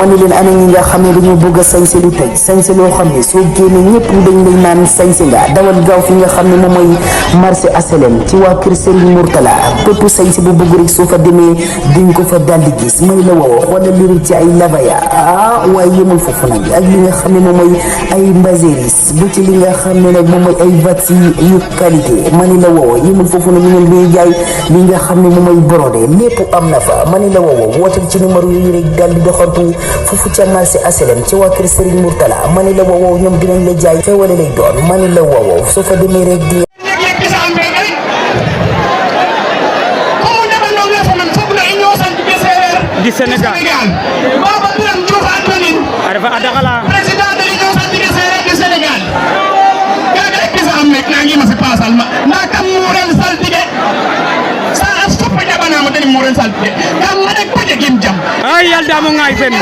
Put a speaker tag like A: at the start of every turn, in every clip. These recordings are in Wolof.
A: ma ni leen ana ñi nga xam ne dañoo bëgg a sañse lu tey sañse loo xam ne soo génnee ñëpp dañ lay naan sañse nga dawal gaaw fi nga xam ne moom mooy marché HLM ci waa kër Serigne Mourtala bépp sañse bu bëgg rek soo fa demee diñ ko fa daldi gis may la woo xoolal li ci ay labaya waaye yëmul foofu nag ak li nga xam ne moom mooy ay mbaséris bu ci li nga xam ne nag moom mooy ay vats yu qualité ma ni la woo yëmul foofu nag ñu ngi jaay li nga xam ne moom mooy brodé lépp am na fa ma ni la woo wootal ci numéro yi rek daldi doxantu foofu ca marché HLM ci waa kër Serigne Mourtala ma ni la woo ñoom dinañ la jaay xewale lay doon ma ni la woo soo fa demee rek di
B: di Sénégal
C: Baba Birame Diouf Antoine
B: arefa a dakala
C: président de l'Union saltige séeréer du Sénégal kaga rek gisa am mek nangima si pasal ma nda kam muren saltige sa a foppa jaɓanamo den muren saltige kam maɗa koje gim jam
B: ay yal damo ngay fen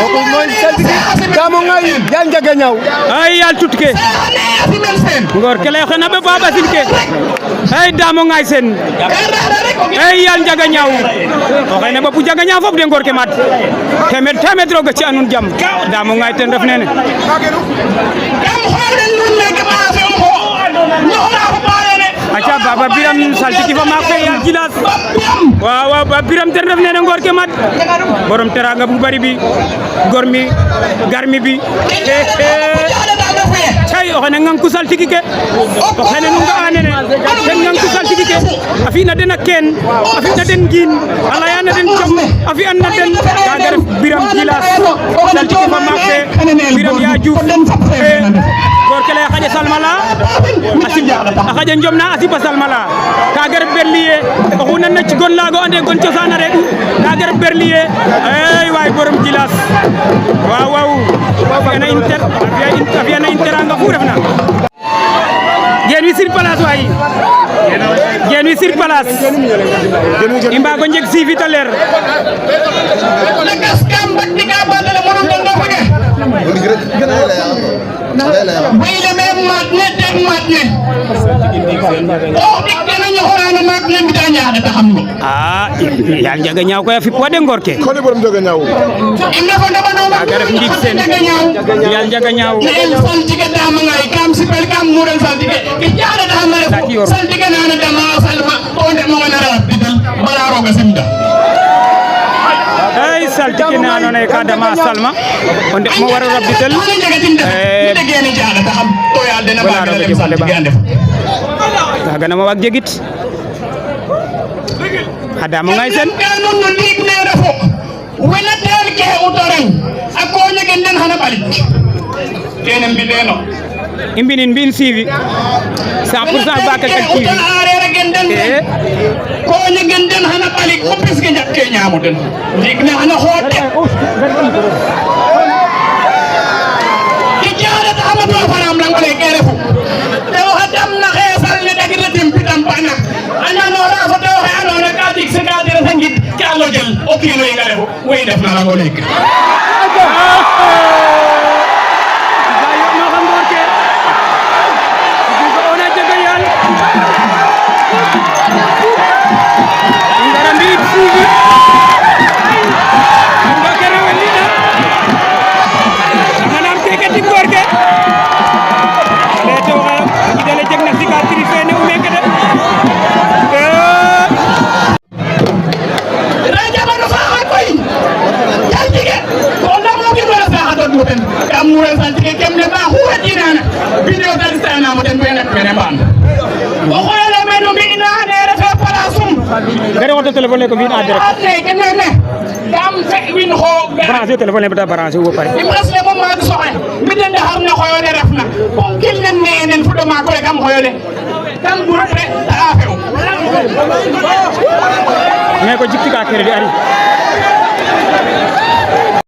D: damo ngay yal njaga ñaw
B: ay yal tutke
C: ane asimel sen
B: ngor ke lay xena be baba sin ke ay damo ngay sen ay yal njaga ñaw o xene ba bu njaga ñaw fop de ngor ke mat temet roga ci anun jam damo ngay ten ref nene
C: kam xolen nun meke maafe um xo ñoxna fo ɓayene
B: aca baba Birame saltiki fa maak fe yal jilas waaw waaw baba Birame ten ref nene ngor ke mat borom teranga bu bari bi gormi garmi bi cay o xene ngang ku saltiki ke o xene nu nga anene ten ngang ku saltiki ke a fi na den a keen a fi na den ngiin a leya na den com a fi an na den kaga ref Birame jilas saltiki fa maak fe Birame Ya Diouf gor ke lay xaƴa salmala a xaƴa njomna a sipa salmala kaga ref berlier oxu nan na ci gon lago ande gon cosaan a reɗ'u kaga ref berlier ey waay borom jilas waaw waaw a fiyana in teranga fu refna geen wi sur place waay geen wi sur place i mbago njeg siifita leer
C: lakas kam batninga badale moɗon ɗon ɗo fage wayle me matne tek matne o ɗikkene ñoxorano maak ne mbita ñaɗa ta xam ngo
B: yal njaga ñaaw koy a fip wa de ngor ke
D: ko ne borom joga ñaw
C: im refo ndeɓanoma
B: kaga ref ndiig sen yal njaga ñaaw
C: el saltige dama ngay kam sipel kam muren saltige ke jaɗaɗama refu saltige nana dama salma to ndemoxene rawat didel bala roga simda
B: ay saltiki ne andoona yee ka dama salma o ndeɓ mo war o rabditel
C: xana jegatin ndegene jaɗata xam to yaal dena mbagina lem saltige a ndef
B: kaga nama waag jegit a damo ngay sen
C: nun no ndiig ne refo wena tel ke uto reng a koñegen den xana ɓalit kene mbindeno
B: i mbinin mbi'in suivi 100% Bakel ak suivi
C: areer a gen den koñegen den xana ɓalit o pis ke njaɓ ke ñaamo den ndiig ne xana xoot ke jaɗataxama to faram lang ole ke refu tewo xa damna xeesal ne dagir na tim pitam pana a nanora fo tewo xe andoona ka tig se ka dirasa ngid ke a lojel o kiino yinga refu wey ndef na rango leek
B: gari woto téléphone ko fiin a direct
C: kam fe win xo
B: branché téléphone le bata branché wo pare
C: im resle mo maag soxe mi den de xarna xoyole refna kon kil nen ne nen fu do ma ko kam xoyole kam groupe re a few
B: mais ko jikti ka kere di ari